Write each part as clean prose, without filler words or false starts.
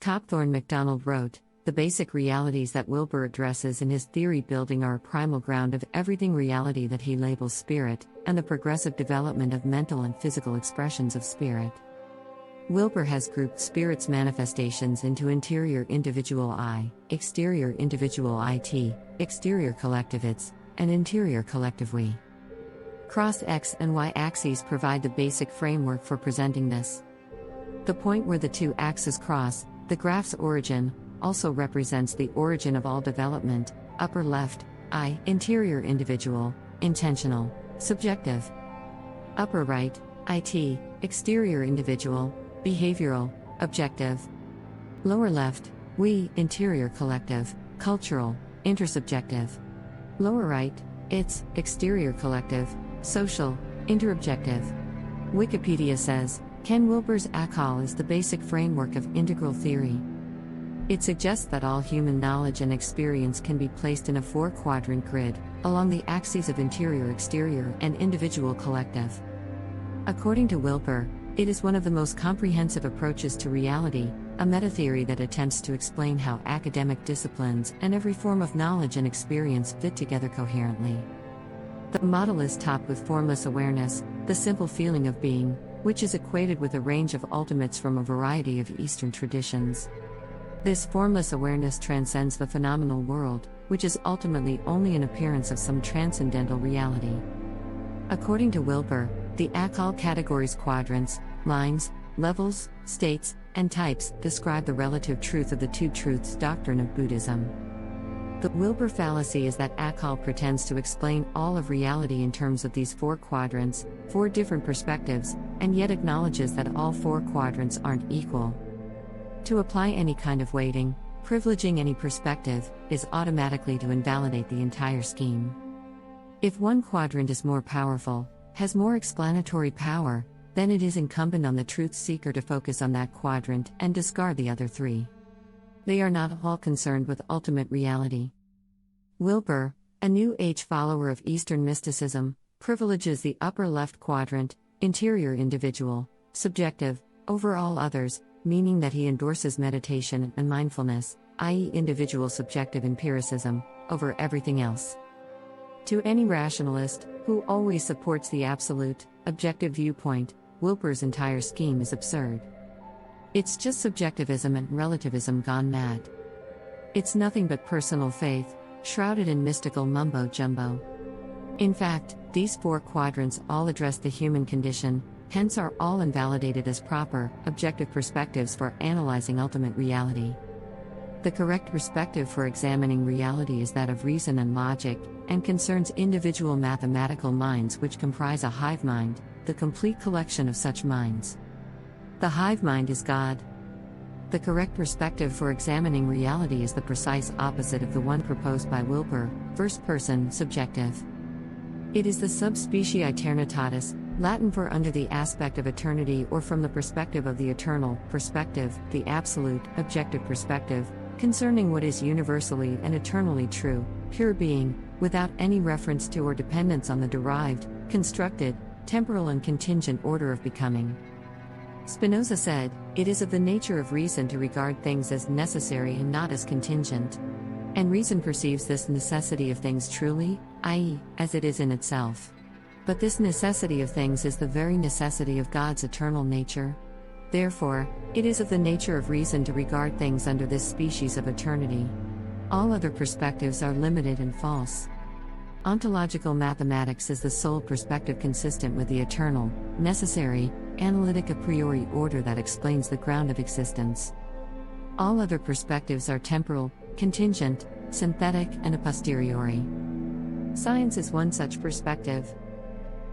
Copthorne MacDonald wrote, "The basic realities that Wilber addresses in his theory building are a primal ground of everything reality that he labels spirit, and the progressive development of mental and physical expressions of spirit." Wilber has grouped spirit's manifestations into interior individual I, exterior individual IT, exterior collective its, and interior collective we. Cross X and Y axes provide the basic framework for presenting this. The point where the two axes cross, the graph's origin, also represents the origin of all development: upper left, I, interior individual, intentional, subjective. Upper right, IT, exterior individual, behavioral, objective. Lower left, we, interior collective, cultural, intersubjective. Lower right, its, exterior collective, social, interobjective. Wikipedia says, Ken Wilber's ACOL is the basic framework of integral theory. It suggests that all human knowledge and experience can be placed in a four-quadrant grid, along the axes of interior, exterior, and individual collective. According to Wilber, it is one of the most comprehensive approaches to reality, a metatheory that attempts to explain how academic disciplines and every form of knowledge and experience fit together coherently. The model is topped with formless awareness, the simple feeling of being, which is equated with a range of ultimates from a variety of Eastern traditions. This formless awareness transcends the phenomenal world, which is ultimately only an appearance of some transcendental reality. According to Wilber, the ACOL categories quadrants, lines, levels, states, and types describe the relative truth of the two truths doctrine of Buddhism. The Wilber fallacy is that ACOL pretends to explain all of reality in terms of these four quadrants, four different perspectives, and yet acknowledges that all four quadrants aren't equal. To apply any kind of weighting, privileging any perspective, is automatically to invalidate the entire scheme. If one quadrant is more powerful, has more explanatory power, then it is incumbent on the truth seeker to focus on that quadrant and discard the other three. They are not all concerned with ultimate reality. Wilber, a New Age follower of Eastern mysticism, privileges the upper left quadrant, interior individual, subjective, over all others, meaning that he endorses meditation and mindfulness, i.e., individual subjective empiricism, over everything else. To any rationalist, who always supports the absolute, objective viewpoint, Wilber's entire scheme is absurd. It's just subjectivism and relativism gone mad. It's nothing but personal faith, shrouded in mystical mumbo-jumbo. In fact, these four quadrants all address the human condition, hence are all invalidated as proper, objective perspectives for analyzing ultimate reality. The correct perspective for examining reality is that of reason and logic, and concerns individual mathematical minds which comprise a hive mind, the complete collection of such minds. The hive mind is God. The correct perspective for examining reality is the precise opposite of the one proposed by Wilber, first person, subjective. It is the subspecie aeternitatis, Latin for under the aspect of eternity or from the perspective of the eternal, perspective, the absolute, objective perspective, concerning what is universally and eternally true, pure being, without any reference to or dependence on the derived, constructed, temporal and contingent order of becoming. Spinoza said, "It is of the nature of reason to regard things as necessary and not as contingent. And reason perceives this necessity of things truly, i.e., as it is in itself. But this necessity of things is the very necessity of God's eternal nature. Therefore, it is of the nature of reason to regard things under this species of eternity. All other perspectives are limited and false. Ontological mathematics is the sole perspective consistent with the eternal, necessary, analytic a priori order that explains the ground of existence. All other perspectives are temporal, contingent, synthetic, and a posteriori. Science is one such perspective.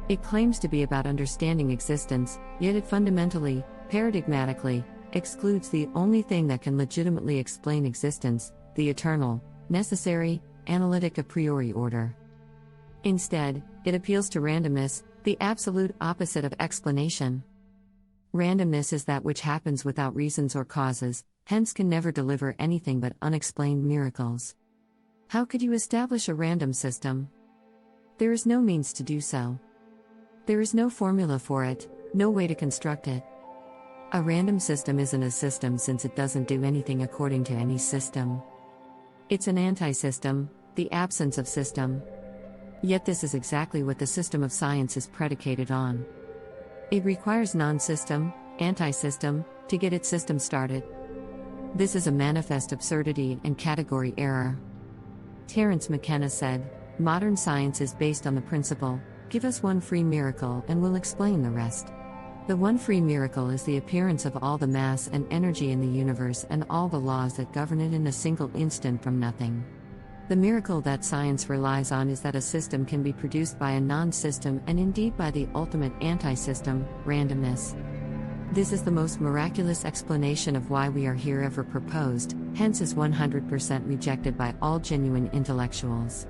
It claims to be about understanding existence, yet it fundamentally, paradigmatically, excludes the only thing that can legitimately explain existence, the eternal, necessary, analytic a priori order. Instead, it appeals to randomness, the absolute opposite of explanation. Randomness is that which happens without reasons or causes, hence can never deliver anything but unexplained miracles. How could you establish a random system? There is no means to do so. There is no formula for it, no way to construct it. A random system isn't a system since it doesn't do anything according to any system. It's an anti-system, the absence of system. Yet this is exactly what the system of science is predicated on. It requires non-system, anti-system, to get its system started. This is a manifest absurdity and category error. Terence McKenna said, "Modern science is based on the principle, give us one free miracle and we'll explain the rest. The one free miracle is the appearance of all the mass and energy in the universe and all the laws that govern it in a single instant from nothing. The miracle that science relies on is that a system can be produced by a non-system and indeed by the ultimate anti-system, randomness. This is the most miraculous explanation of why we are here ever proposed, hence is 100% rejected by all genuine intellectuals.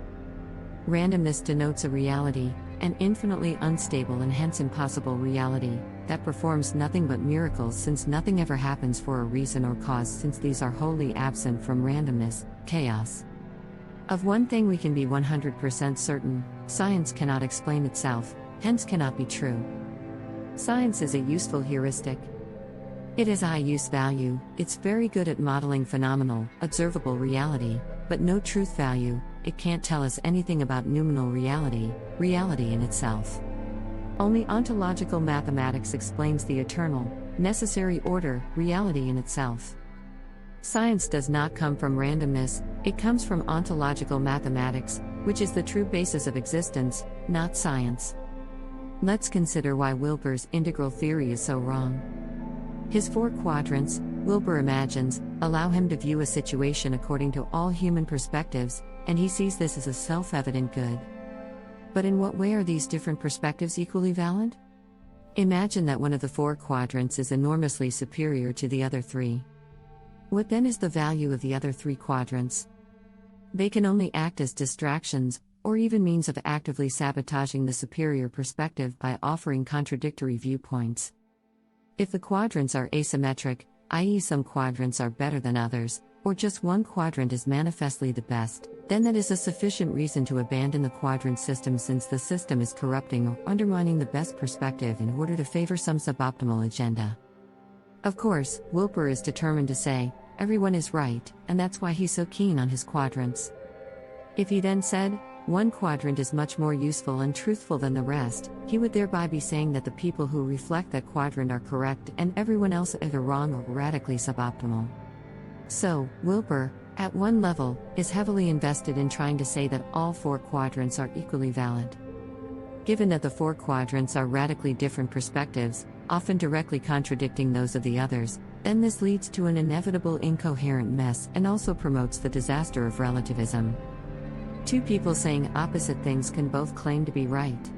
Randomness denotes a reality, an infinitely unstable and hence impossible reality, that performs nothing but miracles since nothing ever happens for a reason or cause since these are wholly absent from randomness, chaos. Of one thing we can be 100% certain, science cannot explain itself, hence cannot be true. Science is a useful heuristic. It has high use value, it's very good at modeling phenomenal, observable reality, but no truth value, it can't tell us anything about noumenal reality, reality in itself. Only ontological mathematics explains the eternal, necessary order, reality in itself. Science does not come from randomness, it comes from ontological mathematics, which is the true basis of existence, not science. Let's consider why Wilber's integral theory is so wrong. His 4 quadrants, Wilber imagines, allow him to view a situation according to all human perspectives, and he sees this as a self-evident good. But in what way are these different perspectives equally valid? Imagine that one of the 4 quadrants is enormously superior to the other 3. What then is the value of the other 3 quadrants? They can only act as distractions, or even means of actively sabotaging the superior perspective by offering contradictory viewpoints. If the quadrants are asymmetric, i.e. some quadrants are better than others, or just one quadrant is manifestly the best, then that is a sufficient reason to abandon the quadrant system since the system is corrupting or undermining the best perspective in order to favor some suboptimal agenda. Of course, Wilber is determined to say, everyone is right, and that's why he's so keen on his quadrants. If he then said, one quadrant is much more useful and truthful than the rest, he would thereby be saying that the people who reflect that quadrant are correct and everyone else either wrong or radically suboptimal. So, Wilber, at one level, is heavily invested in trying to say that all 4 quadrants are equally valid. Given that the 4 quadrants are radically different perspectives, often directly contradicting those of the others, then this leads to an inevitable incoherent mess and also promotes the disaster of relativism. 2 people saying opposite things can both claim to be right.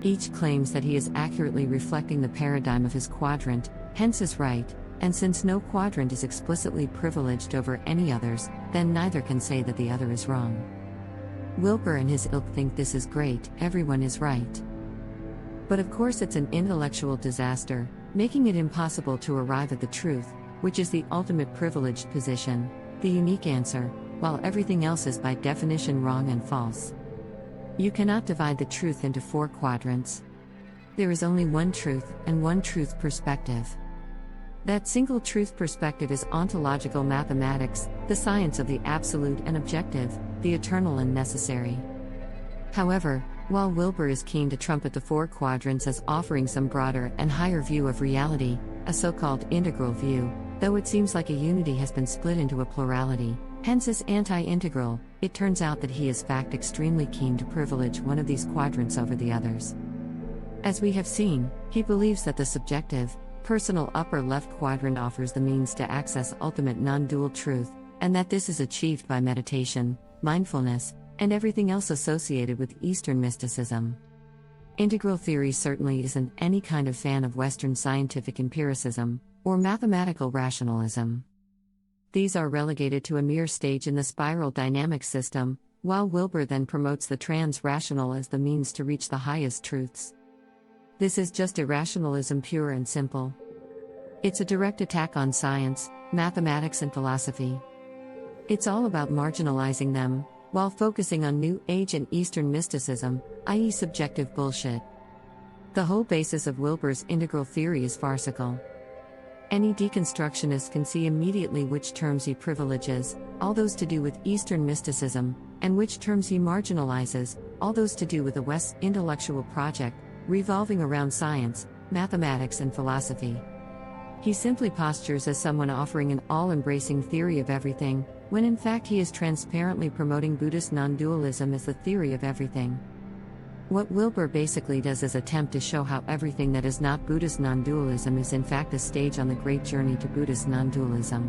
Each claims that he is accurately reflecting the paradigm of his quadrant, hence is right, and since no quadrant is explicitly privileged over any others, then neither can say that the other is wrong. Wilber and his ilk think this is great, everyone is right. But of course it's an intellectual disaster, making it impossible to arrive at the truth, which is the ultimate privileged position, the unique answer, while everything else is by definition wrong and false. You cannot divide the truth into 4 quadrants. There is only one truth and one truth perspective. That single truth perspective is ontological mathematics, the science of the absolute and objective, the eternal and necessary. However, while Wilber is keen to trumpet the 4 quadrants as offering some broader and higher view of reality, a so-called integral view, though it seems like a unity has been split into a plurality, hence is anti-integral, it turns out that he is fact extremely keen to privilege one of these quadrants over the others. As we have seen, he believes that the subjective, personal upper left quadrant offers the means to access ultimate non-dual truth, and that this is achieved by meditation, mindfulness, and everything else associated with Eastern mysticism. Integral theory certainly isn't any kind of fan of Western scientific empiricism, or mathematical rationalism. These are relegated to a mere stage in the spiral dynamic system, while Wilber then promotes the trans-rational as the means to reach the highest truths. This is just irrationalism pure and simple. It's a direct attack on science, mathematics and philosophy. It's all about marginalizing them, while focusing on New Age and Eastern mysticism, i.e. subjective bullshit. The whole basis of Wilber's integral theory is farcical. Any deconstructionist can see immediately which terms he privileges, all those to do with Eastern mysticism, and which terms he marginalizes, all those to do with the West's intellectual project, revolving around science, mathematics, and philosophy. He simply postures as someone offering an all-embracing theory of everything, when in fact he is transparently promoting Buddhist non-dualism as the theory of everything. What Wilber basically does is attempt to show how everything that is not Buddhist non-dualism is in fact a stage on the great journey to Buddhist non-dualism.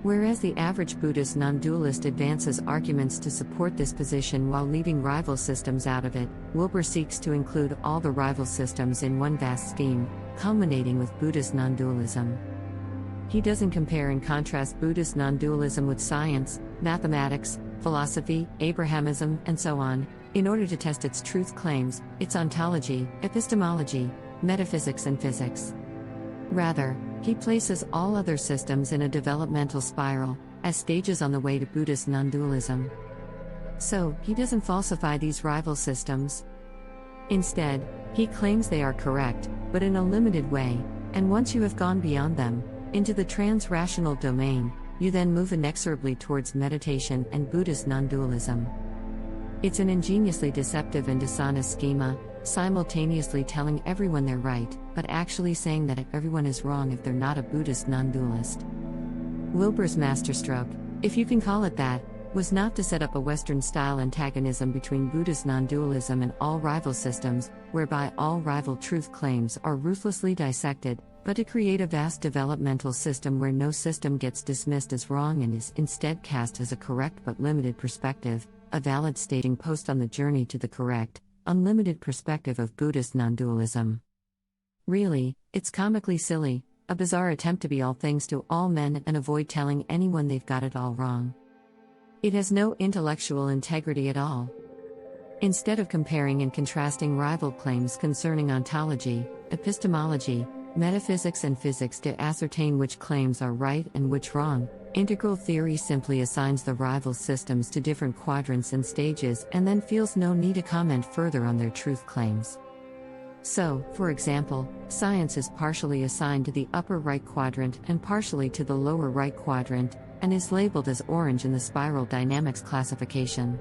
Whereas the average Buddhist non-dualist advances arguments to support this position while leaving rival systems out of it, Wilber seeks to include all the rival systems in one vast scheme, culminating with Buddhist non-dualism. He doesn't compare and contrast Buddhist non-dualism with science, mathematics, philosophy, Abrahamism, and so on, in order to test its truth claims, its ontology, epistemology, metaphysics, and physics. Rather, he places all other systems in a developmental spiral, as stages on the way to Buddhist non-dualism. So, he doesn't falsify these rival systems. Instead, he claims they are correct, but in a limited way, and once you have gone beyond them, into the trans-rational domain, you then move inexorably towards meditation and Buddhist non-dualism. It's an ingeniously deceptive and dishonest schema, simultaneously telling everyone they're right, but actually saying that everyone is wrong if they're not a Buddhist non-dualist. Wilber's masterstroke, if you can call it that, was not to set up a Western-style antagonism between Buddhist non-dualism and all rival systems, whereby all rival truth claims are ruthlessly dissected, but to create a vast developmental system where no system gets dismissed as wrong and is instead cast as a correct but limited perspective, a valid staging post on the journey to the correct, unlimited perspective of Buddhist non-dualism. Really, it's comically silly, a bizarre attempt to be all things to all men and avoid telling anyone they've got it all wrong. It has no intellectual integrity at all. Instead of comparing and contrasting rival claims concerning ontology, epistemology, metaphysics, and physics to ascertain which claims are right and which wrong, integral theory simply assigns the rival systems to different quadrants and stages and then feels no need to comment further on their truth claims. So, for example, science is partially assigned to the upper right quadrant and partially to the lower right quadrant, and is labeled as orange in the spiral dynamics classification.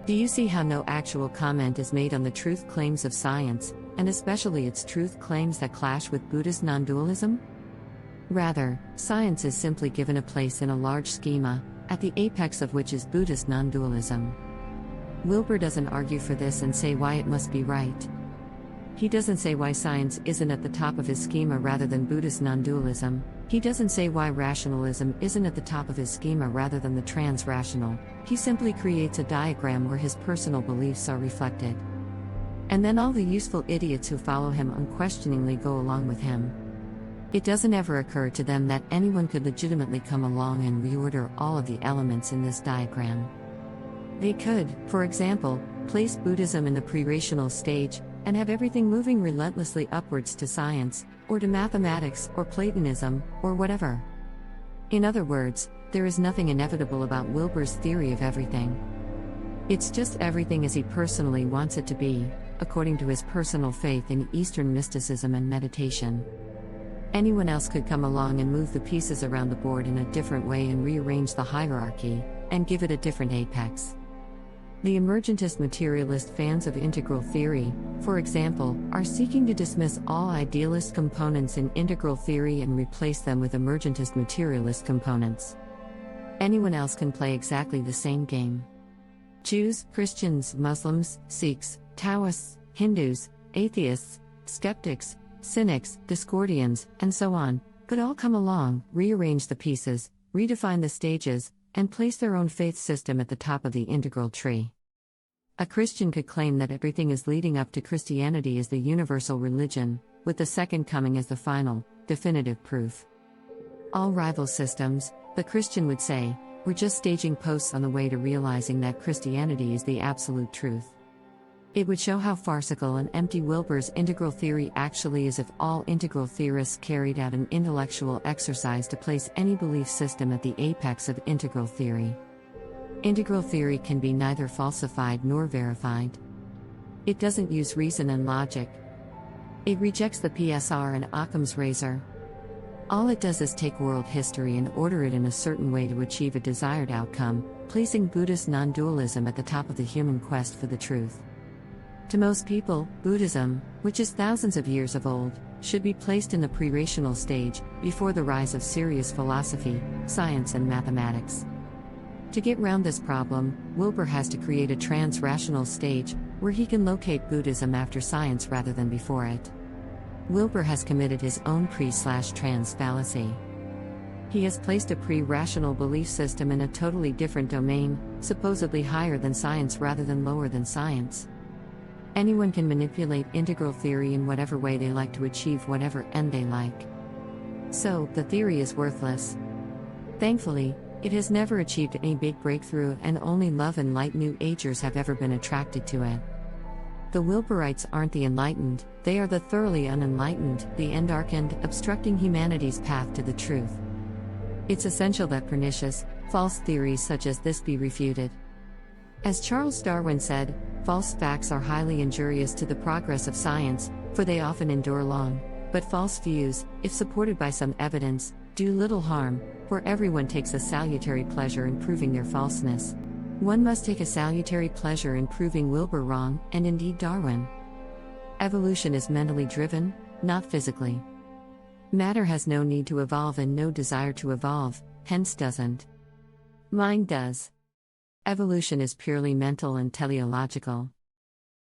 Do you see how no actual comment is made on the truth claims of science, and especially its truth claims that clash with Buddhist non-dualism? Rather, science is simply given a place in a large schema, at the apex of which is Buddhist non-dualism. Wilber doesn't argue for this and say why it must be right. He doesn't say why science isn't at the top of his schema rather than Buddhist non-dualism. He doesn't say why rationalism isn't at the top of his schema rather than the trans-rational. He simply creates a diagram where his personal beliefs are reflected. And then all the useful idiots who follow him unquestioningly go along with him. It doesn't ever occur to them that anyone could legitimately come along and reorder all of the elements in this diagram. They could, for example, place Buddhism in the pre-rational stage, and have everything moving relentlessly upwards to science, or to mathematics, or Platonism, or whatever. In other words, there is nothing inevitable about Wilber's theory of everything. It's just everything as he personally wants it to be, according to his personal faith in Eastern mysticism and meditation. Anyone else could come along and move the pieces around the board in a different way and rearrange the hierarchy, and give it a different apex. The emergentist materialist fans of integral theory, for example, are seeking to dismiss all idealist components in integral theory and replace them with emergentist materialist components. Anyone else can play exactly the same game. Jews, Christians, Muslims, Sikhs, Taoists, Hindus, atheists, skeptics, cynics, Discordians, and so on, could all come along, rearrange the pieces, redefine the stages, and place their own faith system at the top of the integral tree. A Christian could claim that everything is leading up to Christianity as the universal religion, with the second coming as the final, definitive proof. All rival systems, the Christian would say, were just staging posts on the way to realizing that Christianity is the absolute truth. It would show how farcical and empty Wilber's integral theory actually is if all integral theorists carried out an intellectual exercise to place any belief system at the apex of integral theory. Integral theory can be neither falsified nor verified. It doesn't use reason and logic. It rejects the PSR and Occam's razor. All it does is take world history and order it in a certain way to achieve a desired outcome, placing Buddhist non-dualism at the top of the human quest for the truth. To most people, Buddhism, which is thousands of years of old, should be placed in the pre-rational stage, before the rise of serious philosophy, science and mathematics. To get round this problem, Wilber has to create a trans-rational stage, where he can locate Buddhism after science rather than before it. Wilber has committed his own pre/trans fallacy. He has placed a pre-rational belief system in a totally different domain, supposedly higher than science rather than lower than science. Anyone can manipulate integral theory in whatever way they like to achieve whatever end they like. So, the theory is worthless. Thankfully, it has never achieved any big breakthrough, and only love and light New Agers have ever been attracted to it. The Wilberites aren't the enlightened, they are the thoroughly unenlightened, the endarkened, obstructing humanity's path to the truth. It's essential that pernicious, false theories such as this be refuted. As Charles Darwin said, false facts are highly injurious to the progress of science, for they often endure long, but false views, if supported by some evidence, do little harm, for everyone takes a salutary pleasure in proving their falseness. One must take a salutary pleasure in proving Wilber wrong, and indeed Darwin. Evolution is mentally driven, not physically. Matter has no need to evolve and no desire to evolve, hence doesn't. Mind does. Evolution is purely mental and teleological.